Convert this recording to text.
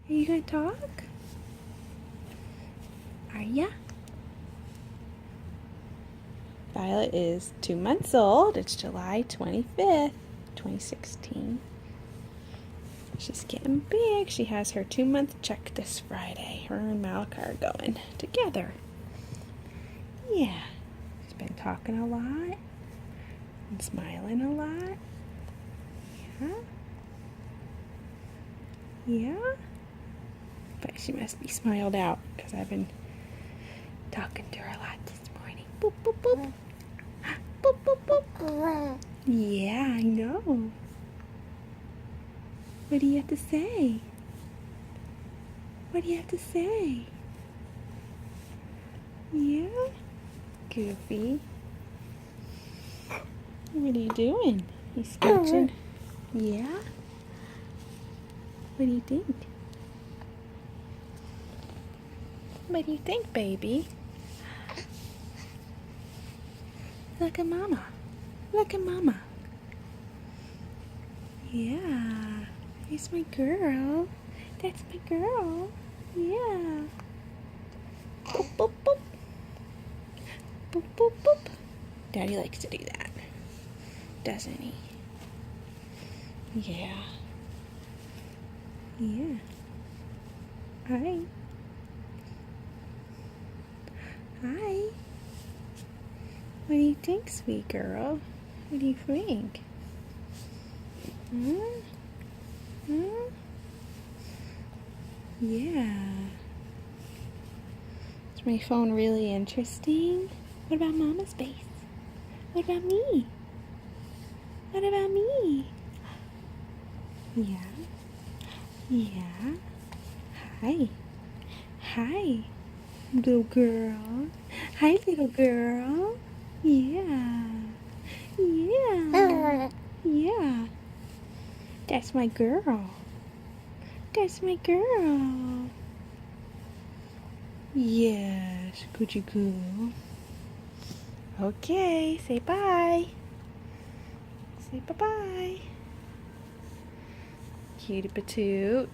Are you gonna talk? Are ya? Violet is 2 months old. It's July 25th, 2016. She's getting big. She has her 2-month check this Friday. Her and Malachi are going together. Yeah. She's been talking a lot and smiling a lot. Yeah. Yeah. But she must be smiled out because I've been talking to her a lot this morning. Boop, boop, boop. Boop, boop, boop. Yeah, I know. What do you have to say? What do you have to say? Yeah? Goofy. What are you doing? You sketching? Yeah? What do you think? What do you think, baby? Look at Mama. Look at Mama. Yeah. That's my girl. That's my girl. Yeah. Boop, boop, boop. Boop, boop, boop. Daddy likes to do that, doesn't he? Yeah. Yeah. Hi. Hi. What do you think, sweet girl? What do you think? Huh? Huh? Yeah. Is my phone really interesting? What about Mama's face? What about me? What about me? Yeah. Yeah. Hi. Hi, little girl. Hi, little girl. Yeah. Yeah. Yeah. That's my girl. That's my girl. Yes, Gucci Goo. Okay, say bye. Say bye-bye. Cutie Patoot.